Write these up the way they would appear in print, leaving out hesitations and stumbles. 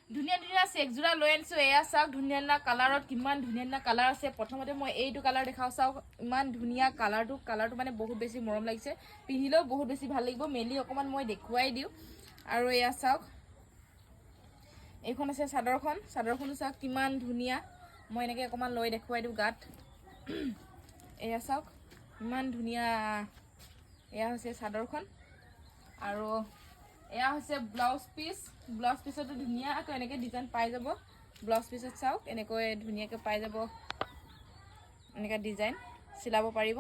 ধুনীয়া ধুনীয়া চেক জোৰা লৈ আনিছোঁ। এয়া চাওক ধুনীয়া ধুনীয়া কালাৰত কিমান ধুনীয়া ধুনীয়া কালাৰ আছে। প্ৰথমতে মই এইটো কালাৰ দেখাওঁ, চাওক ইমান ধুনীয়া কালাৰটো মানে বহুত বেছি মৰম লাগিছে। পিন্ধিলেও বহুত বেছি ভাল লাগিব। মেলি অকণমান মই দেখুৱাই দিওঁ। আৰু এয়া চাওক এইখন আছে চাদৰখনো চাওক কিমান ধুনীয়া। মই এনেকৈ অকণমান লৈ দেখুৱাই দিওঁ গাত। এয়া চাওক ইমান ধুনীয়া। এয়া হৈছে চাদৰখন আৰু এয়া হৈছে ব্লাউজ পিছতো ধুনীয়াকৈ এনেকৈ ডিজাইন পাই যাব। ব্লাউজ পিছত চাওক এনেকৈ ধুনীয়াকৈ পাই যাব। এনেকৈ ডিজাইন চিলাব পাৰিব।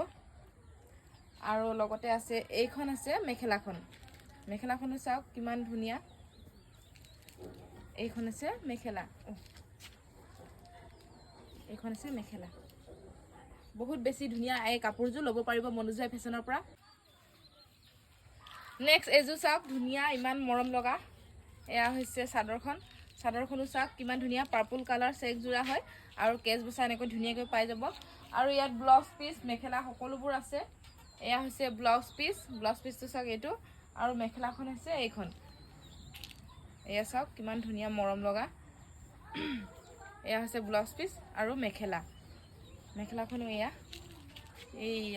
আৰু লগতে আছে এইখন আছে মেখেলাখনো চাওক কিমান ধুনীয়া। এইখন আছে মেখেলা, বহুত বেছি ধুনীয়া। এই কাপোৰযোৰ ল'ব পাৰিব মনোজা ফেশ্বনৰ পৰা। নেক্সট এইযোৰ চাওক ধুনীয়া ইমান মৰম লগা। এয়া হৈছে চাদৰখনো চাওক কিমান ধুনীয়া। পাৰ্পল কালাৰ চেক জোৰা হয় আৰু কেচ বচা এনেকৈ ধুনীয়াকৈ পাই যাব। আৰু ইয়াত ব্লাউজ পিচ মেখেলা সকলোবোৰ আছে। এয়া হৈছে ব্লাউজ পিচটো চাওক এইটো। আৰু মেখেলাখন হৈছে এইখন। এয়া চাওক কিমান ধুনীয়া মৰম লগা। এয়া হৈছে ব্লাউজ পিচ আৰু মেখেলাখনো এয়া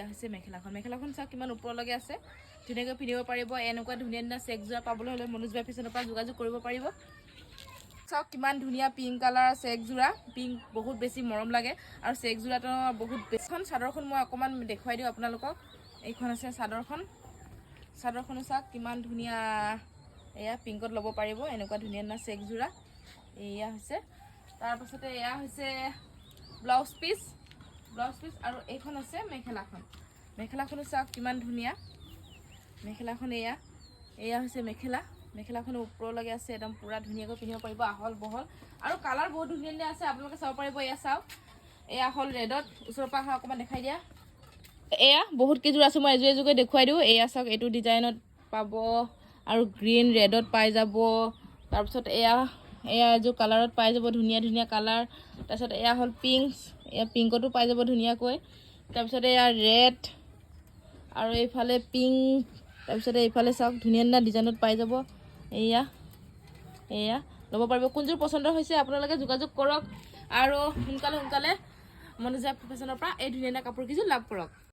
হৈছে মেখেলাখন চাওক কিমান ওপৰলৈকে আছে। ধুনীয়াকৈ পিন্ধিব পাৰিব। এনেকুৱা ধুনীয়া ধুনীয়া চেক জোৰা পাবলৈ হ'লে মনোজা ফেশ্বনৰ পৰা যোগাযোগ কৰিব পাৰিব। চাওক কিমান ধুনীয়া পিংক কালাৰ চেক জোৰা। পিংক বহুত বেছি মৰম লাগে আৰু চেক জোৰাটো বহুত বেছিখন। চাদৰখন মই অকণমান দেখুৱাই দিওঁ আপোনালোকক। এইখন আছে চাদৰখনো চাওক কিমান ধুনীয়া। এয়া পিংকত ল'ব পাৰিব এনেকুৱা ধুনীয়া ধুনীয়া চেক জোৰা। এয়া হৈছে তাৰপাছতে এয়া হৈছে ব্লাউজ পিচ আৰু এইখন আছে মেখেলাখনো চাওক কিমান ধুনীয়া। মেখেলাখন এয়া হৈছে মেখেলাখনো ওপৰলৈকে আছে। একদম পূৰা ধুনীয়াকৈ পিন্ধিব পাৰিব। আহল বহল আৰু কালাৰ বহুত ধুনীয়া ধুনীয়া আছে। আপোনালোকে চাব পাৰিব। এয়া চাওক এয়া হ'ল ৰেডত। ওচৰৰ পৰা অকণমান দেখাই দিয়া। এয়া বহুত কেইযোৰ আছে। মই এযোৰকৈ দেখুৱাই দিওঁ। এয়া চাওক এইটো ডিজাইনত পাব আৰু গ্ৰীণ ৰেডত পাই যাব। তাৰপিছত এয়া এযোৰ কালাৰত পাই যাব। ধুনীয়া ধুনীয়া কালাৰ। তাৰপিছত এয়া হ'ল পিংকতো পাই যাব ধুনীয়াকৈ। তাৰপিছত এয়া ৰেড আৰু এইফালে পিংক। তাৰপিছতে এইফালে চাওক ধুনীয়া ধুনীয়া ডিজাইনত পাই যাব। এয়া ল'ব পাৰিব। কোনযোৰ পচন্দ হৈছে আপোনালোকে যোগাযোগ কৰক আৰু সোনকালে মনোজা ফেশ্বনৰ পৰা এই ধুনীয়া ধুনীয়া কাপোৰ কেইযোৰ লাভ কৰক।